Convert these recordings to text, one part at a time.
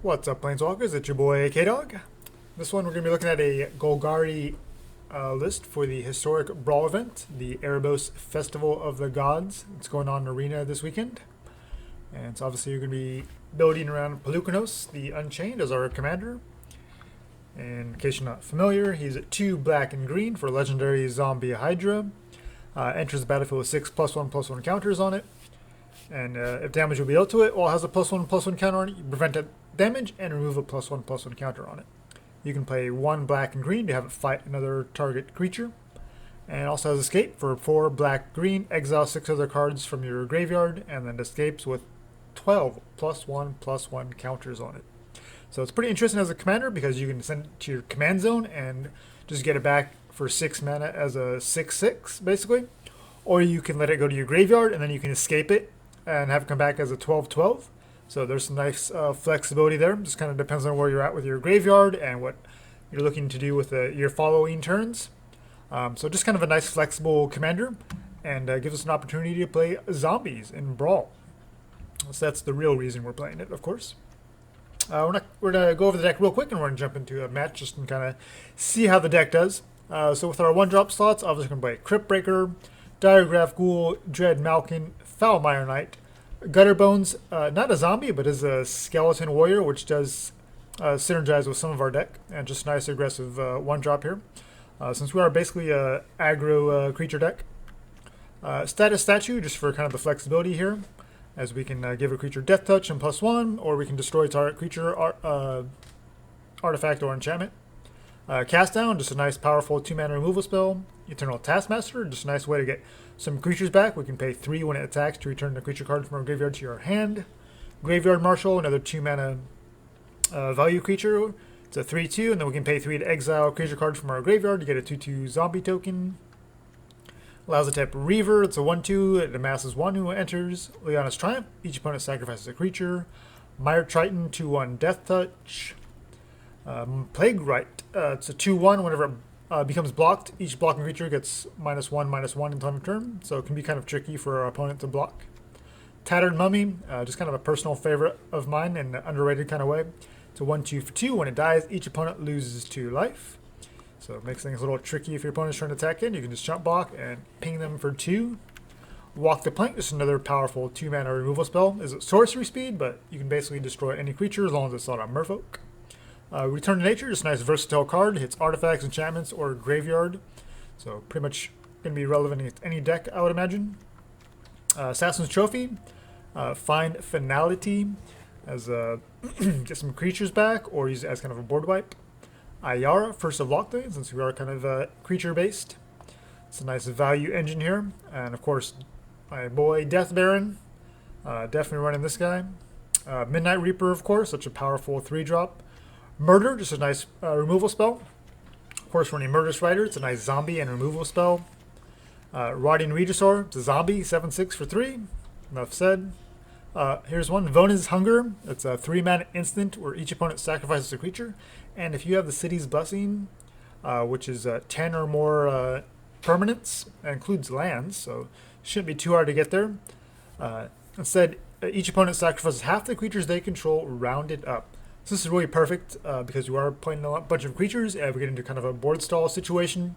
What's up, Planeswalkers? It's your boy K-Dog. This one we're going to be looking at a Golgari list for the historic Brawl event, the Erebos Festival of the Gods. It's going on in Arena this weekend. And so obviously you're going to be building around Polukranos, the Unchained, as our commander. And in case you're not familiar, he's at 2 black and green for legendary Zombie Hydra. Enters the battlefield with 6+1/+1 counters on it. And if damage will be dealt to it, while it has a +1/+1 counter on it, you prevent damage and remove a +1/+1 counter on it. You can play 1 black and green to have it fight another target creature. And it also has escape for 4 black green, exile 6 other cards from your graveyard, and then escapes with 12 +1/+1 counters on it. So it's pretty interesting as a commander because you can send it to your command zone and just get it back for 6 mana as a 6/6 basically. Or you can let it go to your graveyard and then you can escape it and have it come back as a 12/12. So there's some nice flexibility there. Just kind of depends on where you're at with your graveyard and what you're looking to do with your following turns. So just kind of a nice flexible commander, and gives us an opportunity to play zombies in Brawl. So that's the real reason we're playing it, of course. We're going to go over the deck real quick, and we're going to jump into a match just and kind of see how the deck does. So with our 1-drop slots, obviously going to play Cryptbreaker, Diregraf Ghoul, Dreadmalkin, Foulmire Knight, Gutterbones, not a zombie, but is a skeleton warrior, which does synergize with some of our deck, and just nice aggressive 1-drop here. Since we are basically a aggro creature deck. Status Statue, just for kind of the flexibility here, as we can give a creature Death Touch and +1, or we can destroy target creature artifact or enchantment. Cast Down, just a nice powerful 2-mana removal spell. Eternal Taskmaster, just a nice way to get some creatures back. We can pay 3 when it attacks to return the creature card from our graveyard to your hand. Graveyard Marshal, another 2-mana value creature. It's a 3/2, and then we can pay 3 to exile a creature card from our graveyard to get a 2/2 zombie token. Lazotep Reaver, it's a 1/2, it amasses 1 who enters. Liliana's Triumph, each opponent sacrifices a creature. Mire Triton, 2/1 Death Touch. Plague Wight, it's a 2/1, whenever it becomes blocked, each blocking creature gets -1/-1 until end of turn, so it can be kind of tricky for our opponent to block. Tattered Mummy, just kind of a personal favorite of mine in an underrated kind of way. It's a 1/2 for 2. When it dies, each opponent loses 2 life. So it makes things a little tricky if your opponent's trying to attack in. You can just jump block and ping them for 2. Walk the Plank, just another powerful 2-mana removal spell. Is it sorcery speed, but you can basically destroy any creature as long as it's not a merfolk. Return to Nature, just a nice versatile card. Hits artifacts, enchantments, or graveyard. So pretty much going to be relevant in any deck, I would imagine. Assassin's Trophy, find Finality as get some creatures back, or use it as kind of a board wipe. Ayara, First of Locthwain, since we are kind of creature-based. It's a nice value engine here. And of course, my boy Death Baron, definitely running this guy. Midnight Reaper, of course, such a powerful 3-drop. Murder, just a nice removal spell. Of course, running Murderous Rider, it's a nice zombie and removal spell. Rotting Regisaur, it's a zombie, 7/6 for 3. Enough said. Here's one, Vona's Hunger. It's a 3-mana instant where each opponent sacrifices a creature. And if you have the City's Blessing, which is 10 or more permanents, that includes lands, so shouldn't be too hard to get there. Instead, each opponent sacrifices half the creatures they control rounded up. So this is really perfect because you are playing a bunch of creatures, and we get into kind of a board stall situation.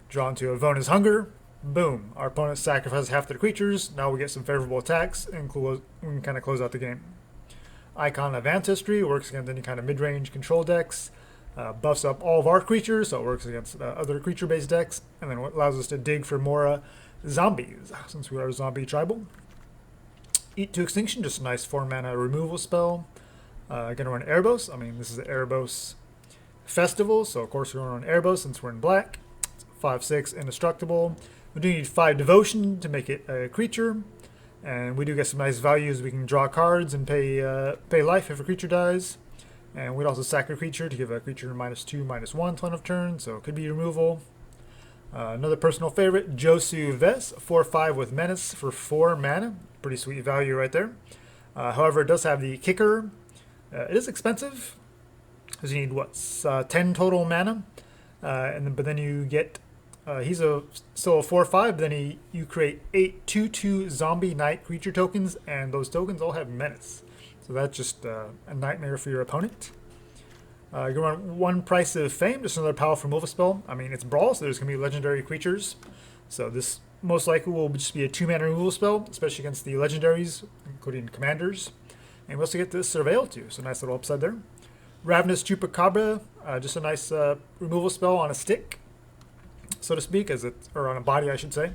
Drawn to a Vona's Hunger. Boom. Our opponent sacrifices half their creatures. Now we get some favorable attacks, and we can kind of close out the game. Icon of Ancestry works against any kind of mid-range control decks. Buffs up all of our creatures, so it works against other creature-based decks. And then allows us to dig for more zombies, since we are zombie tribal. Eat to Extinction, just a nice 4-mana removal spell. Gonna run Erebos. I mean, this is the Erebos Festival, so of course we're going to run Erebos since we're in black. It's 5/6 indestructible. We do need 5 Devotion to make it a creature, and we do get some nice values. We can draw cards and pay life if a creature dies, and we'd also sack a creature to give a creature -2/-1 until end of turn, so it could be removal. Another personal favorite, Josu Vess, 4/5 with Menace for 4 mana. Pretty sweet value right there. However, it does have the kicker. It is expensive, because you need 10 total mana, but then you get he's still a 4/5. Then you create 8 2/2 zombie knight creature tokens, and those tokens all have menace. So that's just a nightmare for your opponent. You're going to run 1 Price of Fame, just another powerful removal spell. I mean, it's Brawl, so there's going to be legendary creatures. So this most likely will just be a 2-mana removal spell, especially against the legendaries, including commanders. And we also get this Surveil too, so nice little upside there. Ravenous Chupacabra, just a nice removal spell on a stick, so to speak, or on a body, I should say.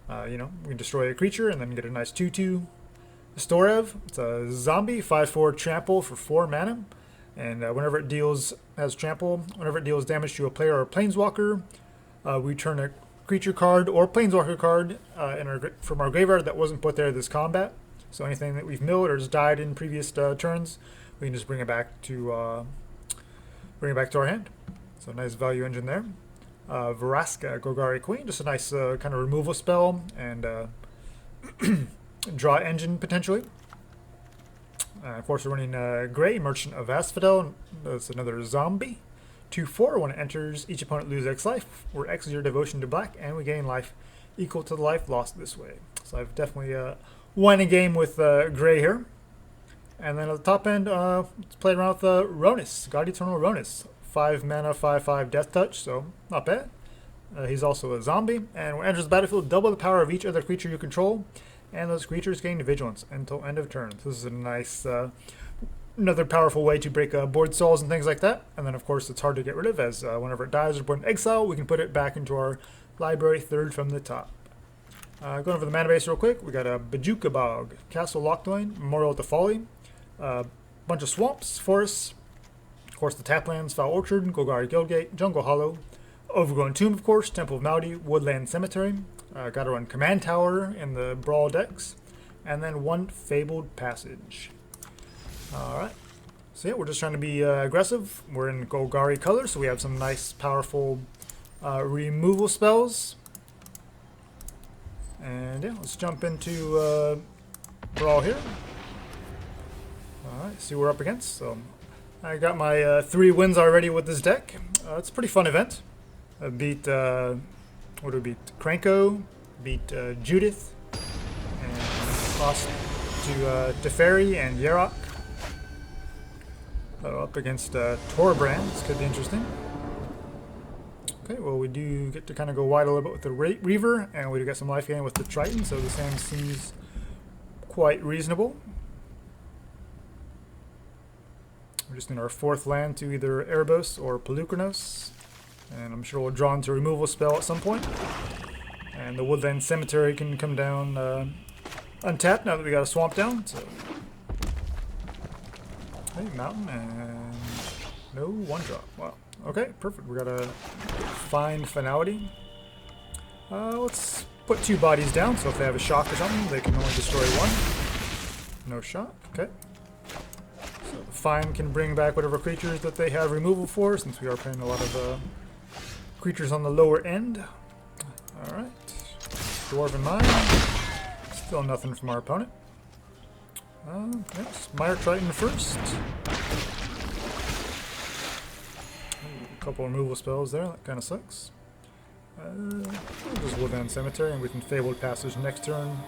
You know, we can destroy a creature and then get a nice 2/2. Storrev, it's a zombie, 5/4 trample for 4 mana. And whenever it has trample, whenever it deals damage to a player or a planeswalker, we turn a creature card or planeswalker card from our graveyard that wasn't put there this combat. So anything that we've milled or has died in previous turns, we can just bring it back to our hand. So nice value engine there. Vraska, Golgari Queen, just a nice kind of removal spell and draw engine potentially. Of course, we're running Gray, Merchant of Asphodel. That's another zombie. 2/4. When it enters, each opponent loses X life, where X is your devotion to black, and we gain life equal to the life lost this way. So I've definitely won a game with Gray here. And then at the top end, let's play around with Rhonas, God-Eternal Rhonas. 5 mana, 5/5 Death Touch, so not bad. He's also a zombie, and when it enters the battlefield, double the power of each other creature you control, and those creatures gain vigilance until end of turn. So this is a nice, another powerful way to break board stalls and things like that. And then, of course, it's hard to get rid of, as whenever it dies or put in exile, we can put it back into our library 3rd from the top. Going over the mana base real quick, we got a Bajuka Bog, Castle Locthwain, Memorial to Folly, bunch of swamps, forests, of course the Taplands, Foul Orchard, Golgari Guildgate, Jungle Hollow, Overgrown Tomb, of course, Temple of Maldi, Woodland Cemetery. Got to run Command Tower in the Brawl decks, and then 1 Fabled Passage. Alright, so yeah, we're just trying to be aggressive. We're in Golgari color, so we have some nice, powerful removal spells. And yeah, let's jump into Brawl here. Alright, see what we're up against. So I got my 3 wins already with this deck. It's a pretty fun event. I beat, what did we beat? Kranko, beat Judith, and lost to Teferi and Yarok. Up against Torbrand. This could be interesting. Okay, well, we do get to kind of go wide a little bit with the Reaver, and we do get some life gain with the Triton, so the same seems quite reasonable. We're just in our 4th land to either Erebos or Polukranos, and I'm sure we'll draw into a removal spell at some point. And the Woodland Cemetery can come down untapped now that we got a swamp down. So, hey, mountain and no 1-drop. Wow. Okay, perfect. We got a Find Finality. Let's put 2 bodies down, so if they have a shock or something, they can only destroy 1. No shock. Okay. So the Find can bring back whatever creatures that they have removal for, since we are playing a lot of creatures on the lower end. Alright. Dwarven Mine. Still nothing from our opponent. Next, Mire Triton first. A couple removal spells there, that kind of sucks. We'll just Woodland Cemetery, and we can Fabled Passage next turn.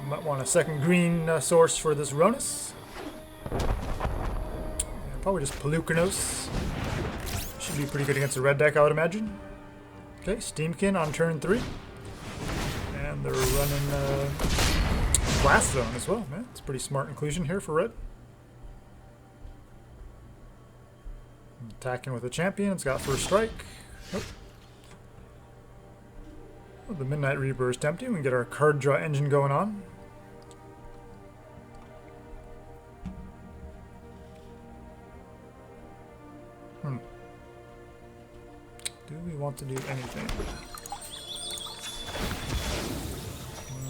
Might want a second green source for this Rhonas. Probably just Polukranos. Should be pretty good against a red deck, I would imagine. Okay, Steamkin on turn 3. And they're running Blast Zone as well. Man, it's a pretty smart inclusion here for red. Attacking with a champion. It's got first strike. Nope. Well, the Midnight Reaper is tempting. We can get our card draw engine going on. Do we want to do anything?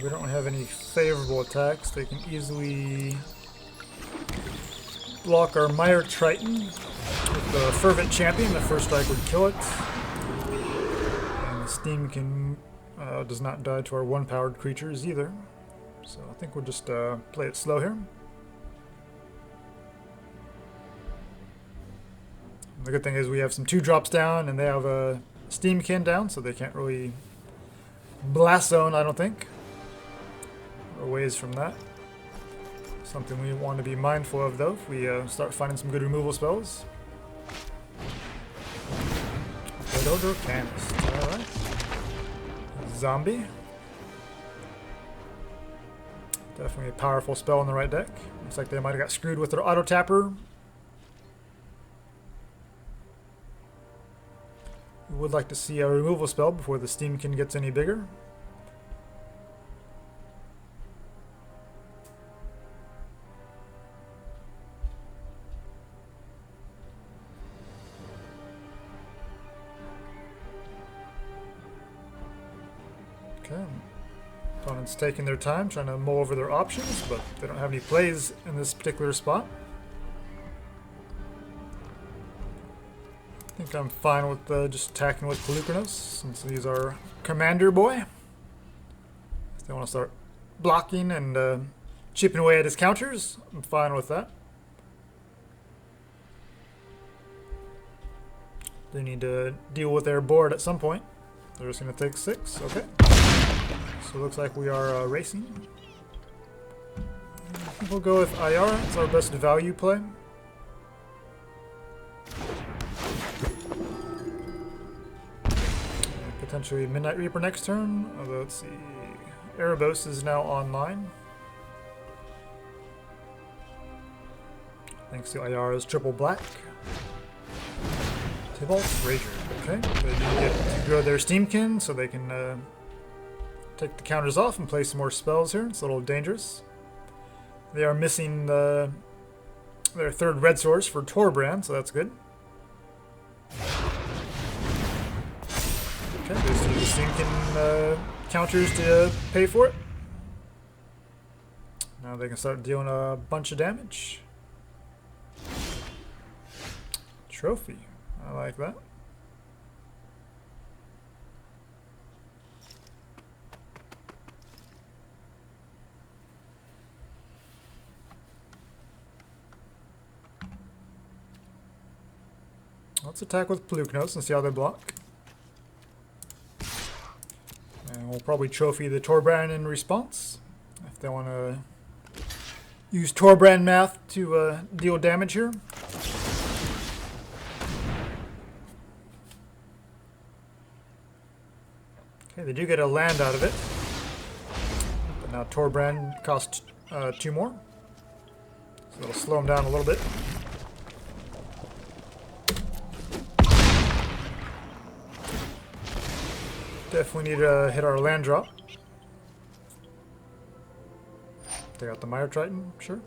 We don't have any favorable attacks. They can easily block our Mire Triton with the Fervent Champion. The first strike would kill it. And the Steamkin does not die to our 1-powered creatures either. So I think we'll just play it slow here. The good thing is we have some 2-drops down, and they have a Steamkin down, so they can't really Blast Zone, I don't think. We're ways from that. Something we want to be mindful of, though, if we start finding some good removal spells. Polukranos. Alright. Zombie. Definitely a powerful spell in the right deck. Looks like they might have got screwed with their auto tapper. We would like to see a removal spell before the Steamkin gets any bigger. Okay. Opponent's taking their time, trying to mull over their options, but they don't have any plays in this particular spot. I think I'm fine with just attacking with Polukranos, since he's our commander boy. If they want to start blocking and chipping away at his counters, I'm fine with that. They need to deal with their board at some point. They're just going to take 6, okay. So it looks like we are racing. I think we'll go with Ayara. It's our best value play. Potentially Midnight Reaper next turn. Although, let's see. Erebos is now online. Thanks to Ayara's triple black. Tattered Reaver. Okay. They do get to grow their Steamkin so they can take the counters off and play some more spells here. It's a little dangerous. They are missing their third red source for Torbrand, so that's good. Okay, they use the Steamkin counters to pay for it. Now they can start dealing a bunch of damage. Trophy. I like that. Let's attack with Polukranos and see how they block. And we'll probably trophy the Torbrand in response. If they want to use Torbrand math to deal damage here. Okay, they do get a land out of it. But now Torbrand costs 2 more. So it'll slow them down a little bit. Definitely need to hit our land drop. Take out the Mire Triton, sure.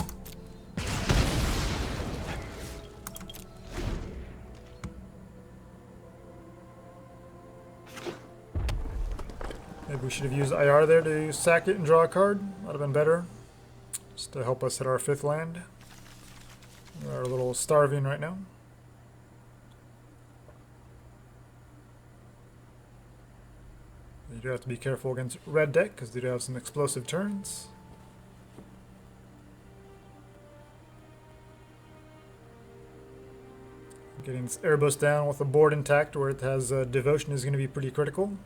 Maybe we should have used Ayara there to sack it and draw a card. Might have been better. Just to help us hit our 5th land. We're a little starving right now. You do have to be careful against red deck because they do have some explosive turns. Getting this Erebos down with the board intact where it has Devotion is going to be pretty critical.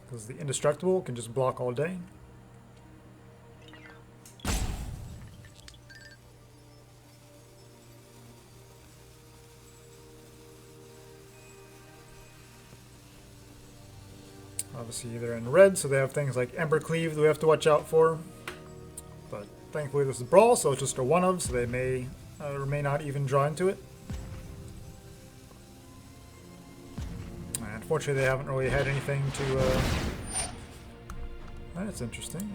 Because the Indestructible can just block all day. Obviously they're in red, so they have things like Ember Cleave that we have to watch out for. But thankfully this is Brawl, so it's just a 1-of, so they may or may not even draw into it. Unfortunately they haven't really had anything to... That's interesting.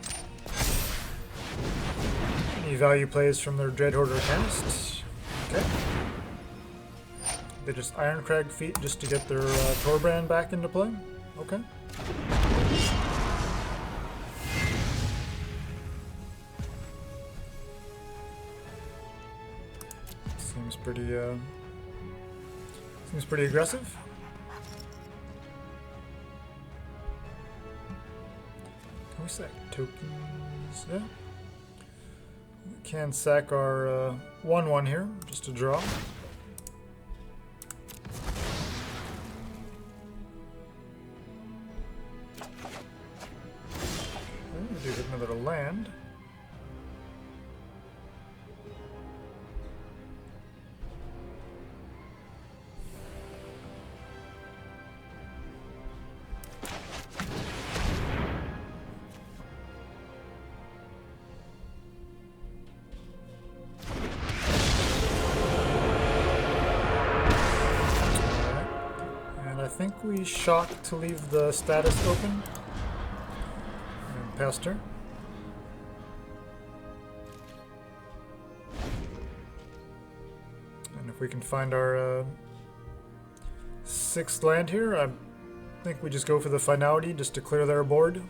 Any value plays from their Dreadhoarder Chemist. Okay. They just Ironcrag feat just to get their Torbrand back into play. Okay. Seems pretty aggressive. Can we sack tokens? Yeah. We can sack our 1/1 here just to draw. Do get another land. think we shock to leave the status open. And past turn. And if we can find our 6th land here, I think we just go for the finality just to clear their board.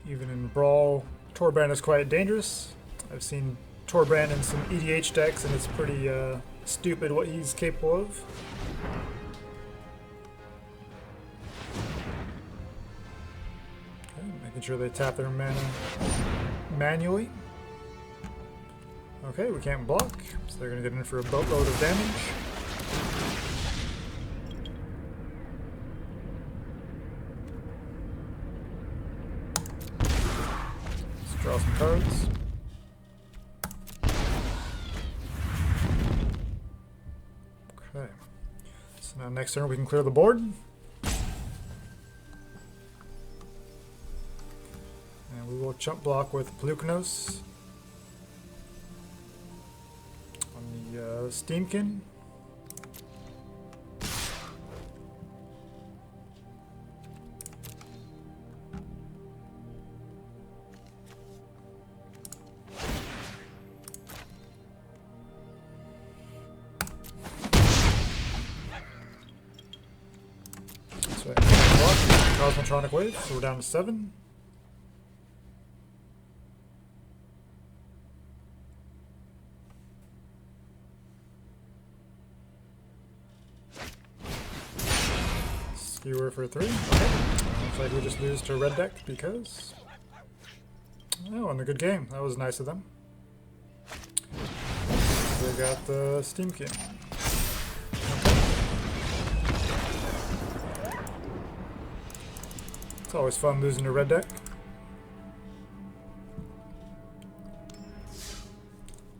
Even in Brawl, Torbrand is quite dangerous. I've seen Torbrand in some EDH decks, and it's pretty stupid what he's capable of. Okay, making sure they tap their mana manually. Okay, we can't block, so they're going to get in for a boatload of damage. Let's draw some cards. Okay, so now next turn we can clear the board. And we will chump block with Polukranos. Steamkin. So Cosmotronic Wave, so we're down to 7. Skewer for 3. Okay. Looks like we just lose to red deck because... Oh, and a good game. That was nice of them. They got the Steamkin. Okay. It's always fun losing to red deck.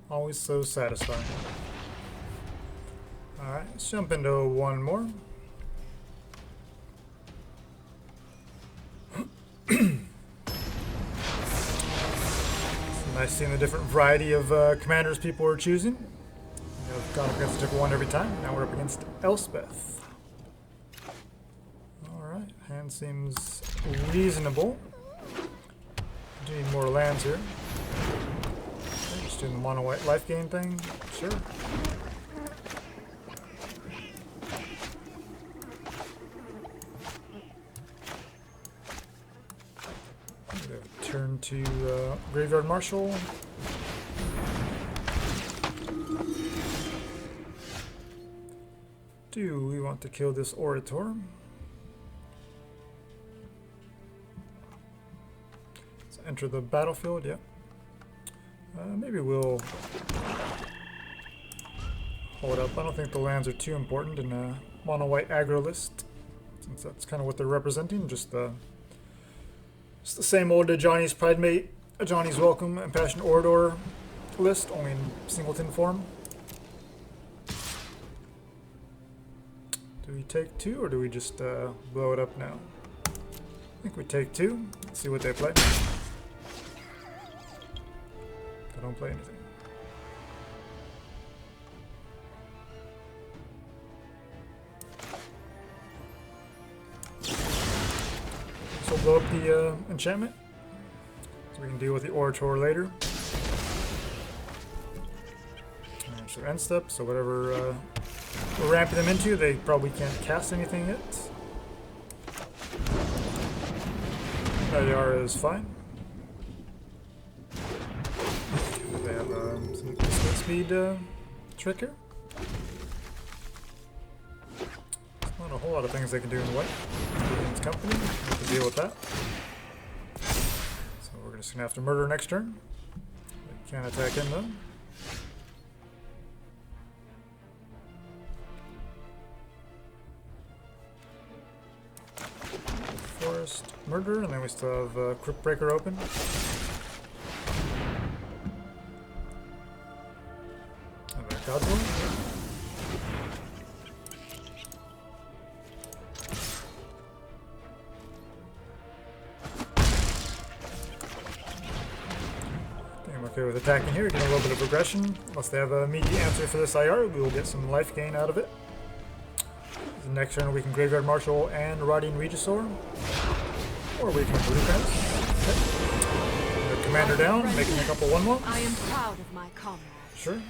Always so satisfying. Alright, let's jump into one more. Nice seeing the different variety of commanders people are choosing. We've gone up against a different one every time. Now we're up against Elspeth. Alright, hand seems reasonable. Do need more lands here. Okay, just doing the mono white life gain thing. Sure. Turn to Graveyard Marshal. Do we want to kill this Orator? Let's enter the battlefield, yeah. Maybe we'll hold up. I don't think the lands are too important in a mono white aggro list, since that's kind of what they're representing, just the same old Johnny's Pridemate, Johnny's Welcome, and Passion Orator list, only in singleton form. Do we take 2 or do we just blow it up now? I think we take 2. Let's see what they play. They don't play anything. So we'll blow up the enchantment, so we can deal with the Orator later. And so end step, so whatever we're ramping them into, they probably can't cast anything yet. Ayara is fine. They have some instant speed trick here. Not a whole lot of things they can do in white. It's company, we have to deal with that. So we're just gonna have to murder next turn. They can't attack in though. Forest, murder, and then we still have Cryptbreaker open. And a Gutterbones. okay with attacking here, getting a little bit of aggression. Unless they have an immediate answer for this Ayara, we will get some life gain out of it. The next turn we can Graveyard Marshal and Rotting Regisaur. Or we can Polukranos. Okay. Commander down, making a couple 1/1s. I am proud of my comrades. Sure.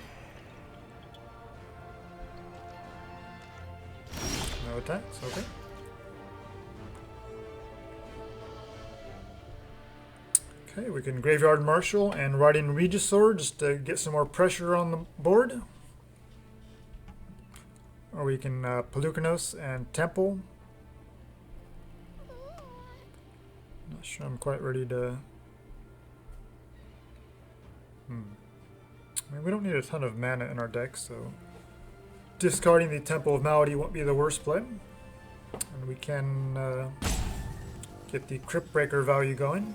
No attacks, okay. Okay, we can Graveyard Marshal and Rotting Regisaur just to get some more pressure on the board. Or we can Polukranos and Temple. Not sure I'm quite ready to... I mean, we don't need a ton of mana in our deck, so... discarding the Temple of Malady won't be the worst play. And we can get the Cryptbreaker value going.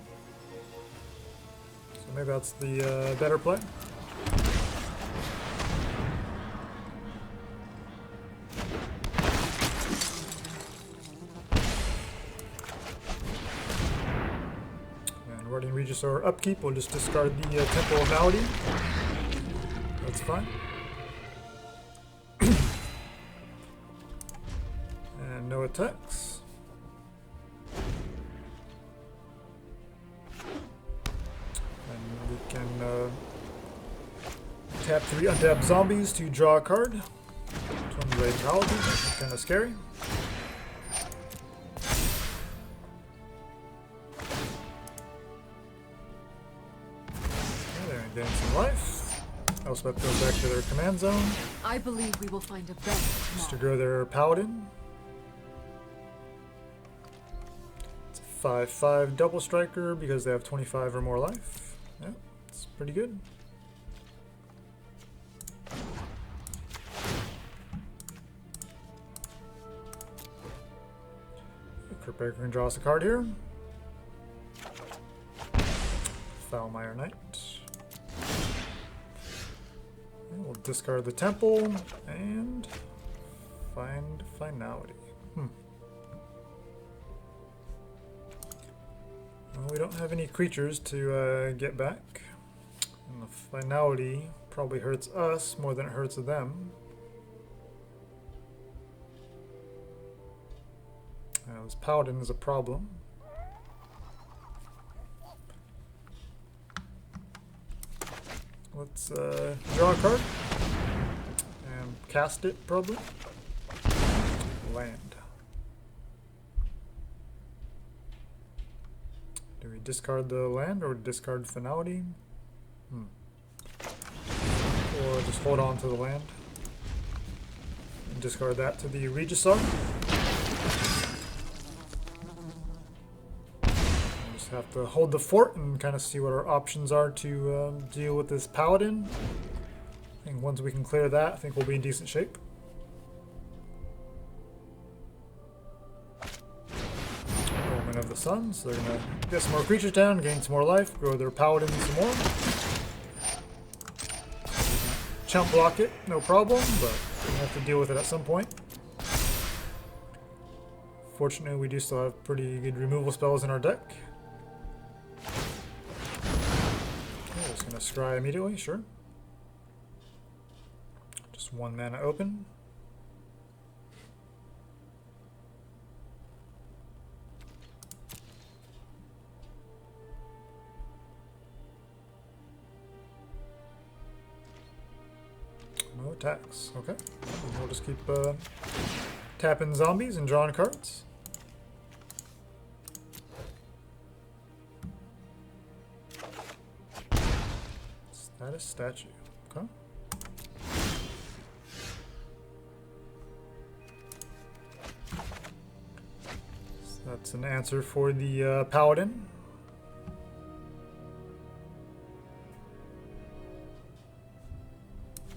So maybe that's the better play. And Rotting Regisaur upkeep, we'll just discard the Temple of Malady. That's fine. And no attacks. And we can tap 3 untapped zombies to draw a card. Twin Blade Paladin, that's kind of scary. Okay, they're getting some life. Elspeth goes back to their command zone. I believe we will find a better Just to tomorrow. grow their Paladin. It's a 5/5 double striker because they have 25 or more life. Yeah, it's pretty good. Cryptbreaker can draw us a card here. Foulmire Knight. And we'll discard the Temple and find Finality. Well, we don't have any creatures to get back. And the Finality probably hurts us more than it hurts them. This Paladin is a problem. Let's draw a card and cast it, probably. Land. Do we discard the land or discard Finality? Or just hold on to the land and discard that to the Regisaur. Have to hold the fort and kind of see what our options are to deal with this Paladin. I think once we can clear that, I think we'll be in decent shape. Omen of the Sun, so they're going to get some more creatures down, gain some more life, grow their Paladin some more. Chump block it, no problem, but we have to deal with it at some point. Fortunately, we do still have pretty good removal spells in our deck. Gonna scry immediately, sure. Just 1 mana open. No attacks, okay. We'll just keep tapping zombies and drawing cards. That is statue. Okay. So that's an answer for the Paladin.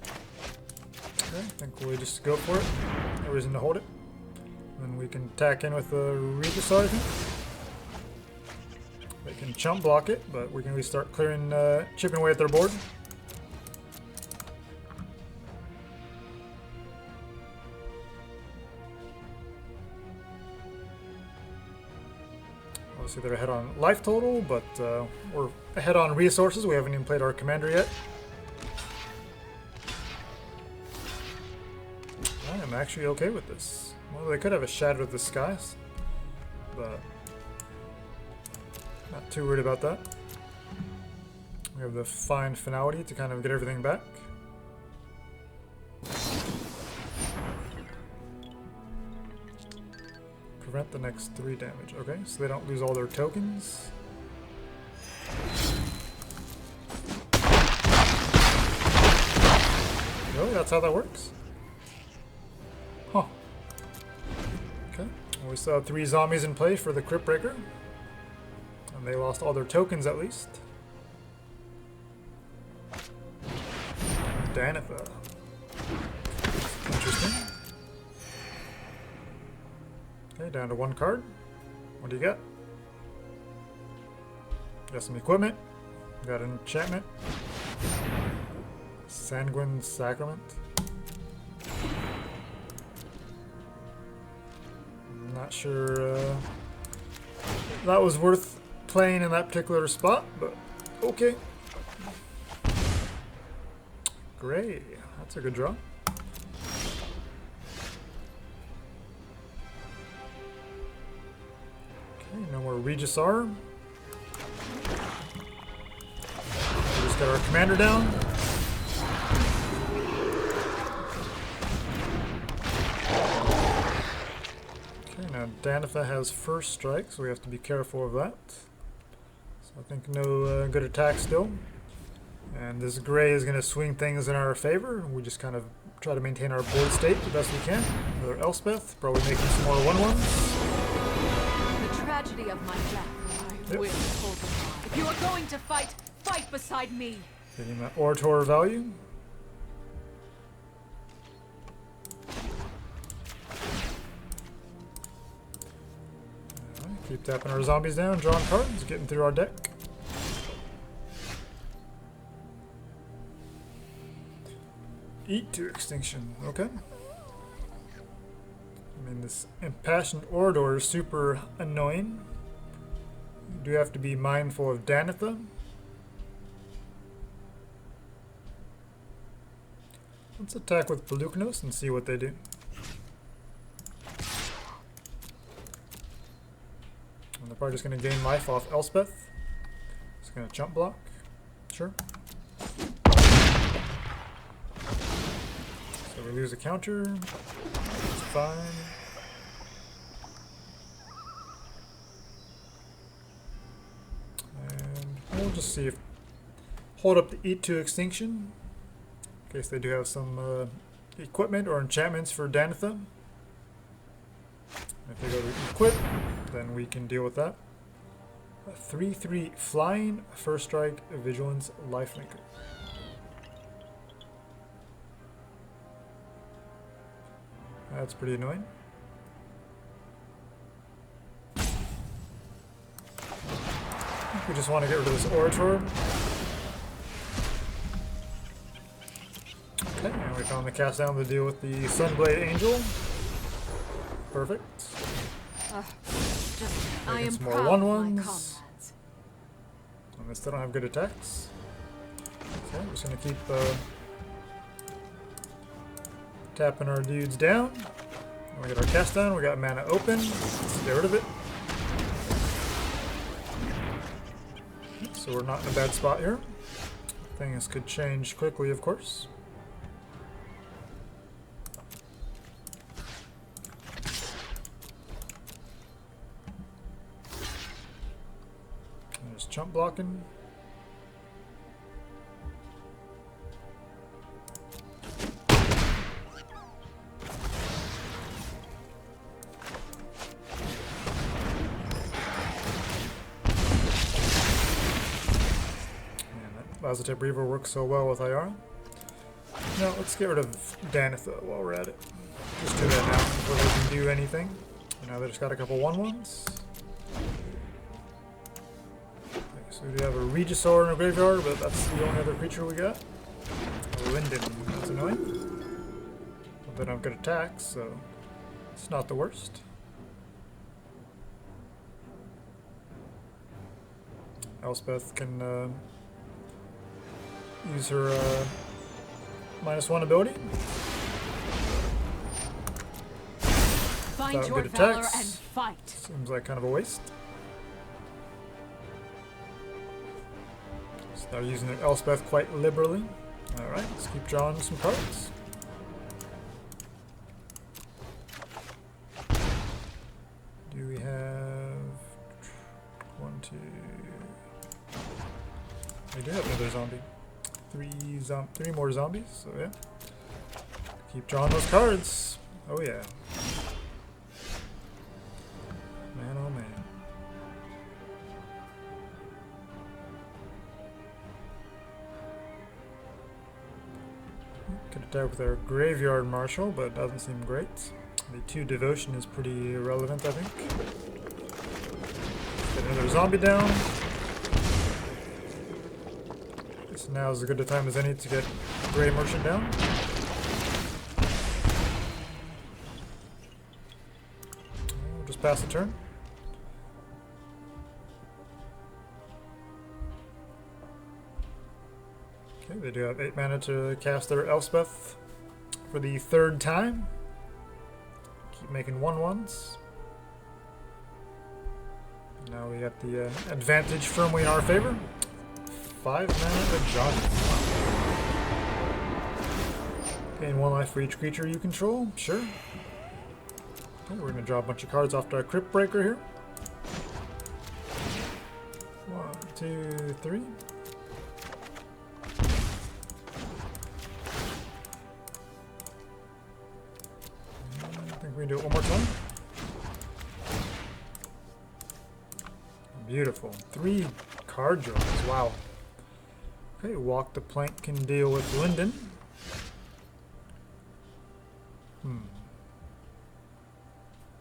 Okay, I think we'll just go for it. No reason to hold it. And then we can tack in with the Regisaur, I think. They can chump block it, but we can at least start clearing, chipping away at their board. Obviously they're ahead on life total, but we're ahead on resources. We haven't even played our commander yet. I am actually okay with this. Well, they could have a Shadow of the Skies, but not too worried about that. We have the Fine Finality to kind of get everything back. Prevent the next 3 damage. Okay, so they don't lose all their tokens. Really? That's how that works? Huh. Okay. Well, we still have 3 zombies in play for the Cryptbreaker. And they lost all their tokens at least. Danitha. Interesting. Okay, down to 1 card. What do you got? Got some equipment. Got an enchantment. Sanguine Sacrament. I'm not sure that was worth playing in that particular spot, but okay. Great, that's a good draw. Okay, no more Regisaur. We just got our commander down. Okay, now Danitha has first strike, so we have to be careful of that. So I think no good attack still. And this gray is going to swing things in our favor. We just kind of try to maintain our board state the best we can. Another Elspeth, probably making some more 1/1s. The tragedy of my death. I will hold the line. If you are going to fight, fight beside me. Getting that Orator value. Alright, keep tapping our zombies down, drawing cards, getting through our deck. Eat to extinction, okay. I mean, this Impassioned Orator is super annoying. You do have to be mindful of Danitha. Let's attack with Polukranos and see what they do. And they're probably just going to gain life off Elspeth. Just going to jump block. Sure. So we lose a counter. It's fine. And we'll just see if hold up the Eat to Extinction. In case they do have some equipment or enchantments for Danitha. If they go to equip, then we can deal with that. A 3/3 flying, first strike, vigilance, lifelinker. That's pretty annoying. I think we just want to get rid of this Orator. Okay, and we found the cast down to deal with the Sunblade Angel. Perfect. I am some more proud of my 1/1s. comrades. And they still don't have good attacks. Okay, I'm just gonna keep tapping our dudes down. When we get our cast down, we got mana open. Let's get rid of it. So we're not in a bad spot here. Things could change quickly, of course. Just jump blocking. Lazotep Reaver works so well with Ayara. Now let's get rid of Danitha while we're at it. Just do that now before they can do anything. And now they just got a couple 1/1s. Okay, so we do have a Regisaur in our graveyard, but that's the only other creature we got. A Linden, that's annoying. But they don't have good attacks, so it's not the worst. Elspeth can use her -1 ability. Find Without your good valor attacks. and fight. Seems like kind of a waste. So they're using their Elspeth quite liberally. Alright, let's keep drawing some cards. Do we have 1, 2? We do have another zombie. Three more zombies, so yeah. Keep drawing those cards. Oh yeah. Man, oh man. Could attack with our Graveyard Marshal, but it doesn't seem great. The 2 devotion is pretty irrelevant, I think. Get another zombie down. Guess now is as good a time as any to get Grey Merchant down. We'll just pass the turn. Okay, they do have 8 mana to cast their Elspeth for the 3rd time. Keep making 1/1s. Now we got the advantage firmly in our favor. 5 mana to Johnny. Gain 1 life for each creature you control. Sure. Okay, we're going to draw a bunch of cards off to our Cryptbreaker here. 1, 2, 3. I think we can do it one more time. Beautiful. 3 card draws. Wow. Okay, Walk the Plank can deal with Linden.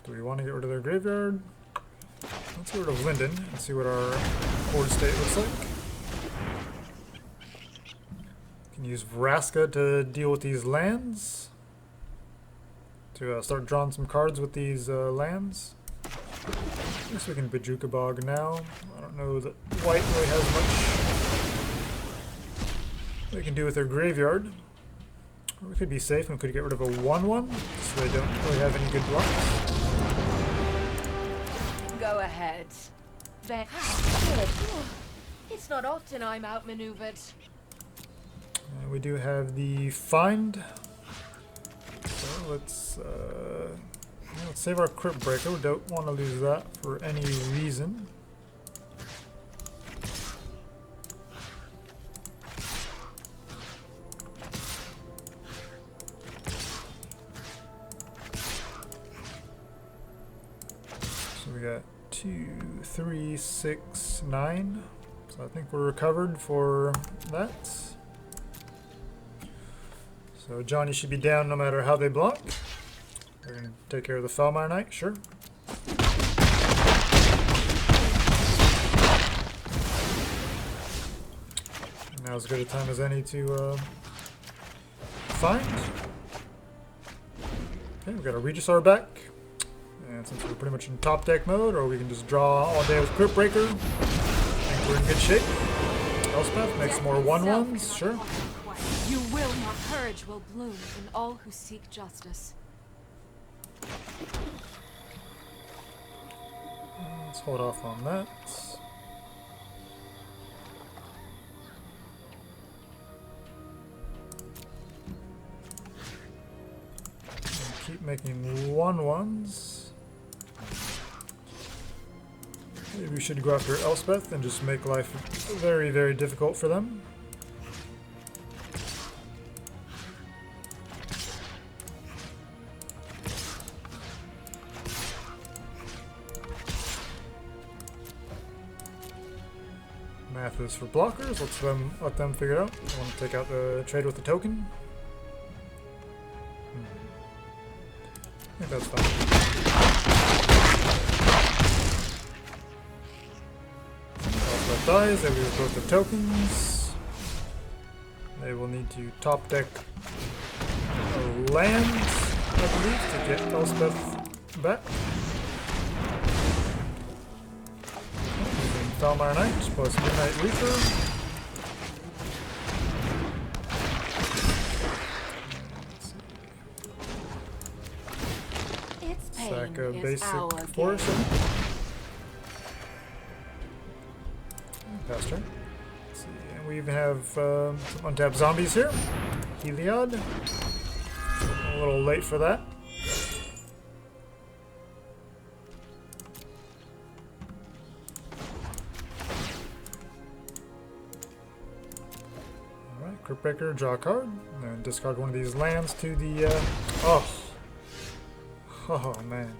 Do we want to get rid of their graveyard? Let's get rid of Linden and see what our board state looks like. Can use Vraska to deal with these lands. To start drawing some cards with these lands. I guess we can Bajuka Bog now. I don't know that white really has much they can do with their graveyard. Or we could be safe and we could get rid of a 1/1, so they don't really have any good blocks. Go ahead. Good. It's not often I'm outmaneuvered. We do have the Find. So let's save our Cryptbreaker. We don't want to lose that for any reason. So we got 2, 3, 6, 9. So I think we're recovered for that. So Johnny should be down no matter how they block. We're going to take care of the Foulmire Knight, sure. And now's as good a time as any to find. Okay, we've got a Regisaur back. And since we're pretty much in top deck mode, or we can just draw all day with Cryptbreaker, I think we're in good shape. Elspeth makes more 1/1s, sure. You will not. Courage will bloom in all who seek justice. Let's hold off on that. And keep making 1/1s. Maybe we should go after Elspeth and just make life very, very difficult for them. Math is for blockers. Let them figure it out. I want to take out the trade with the token. I think that's fine. Elspeth dies. They lose both the tokens. They will need to top deck a land, I believe, to get Elspeth back. Foulmire Knight plus Midnight Reaper. Sack a basic force. Past turn. Let's see. And we even have some untapped zombies here. Heliod. A little late for that. Alright, Cryptbreaker, draw a card. And discard one of these lands to the. Oh man.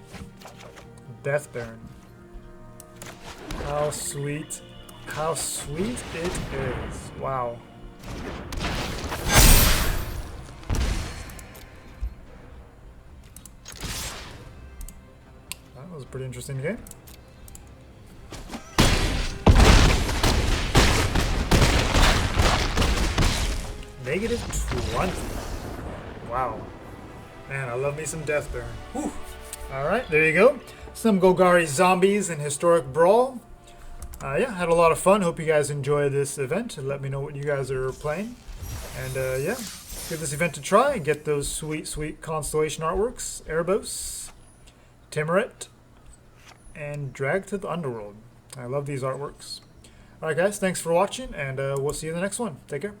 Death Baron. How sweet. How sweet it is. Wow. That was a pretty interesting game. -20. Wow. Man, I love me some Death Baron. Whew. Alright, there you go. Some Golgari zombies in Historic Brawl. Yeah, had a lot of fun. Hope you guys enjoy this event. Let me know what you guys are playing. And yeah, give this event a try and get those sweet, sweet Constellation artworks. Erebos, Timoret, and Drag to the Underworld. I love these artworks. Alright guys, thanks for watching, and we'll see you in the next one. Take care.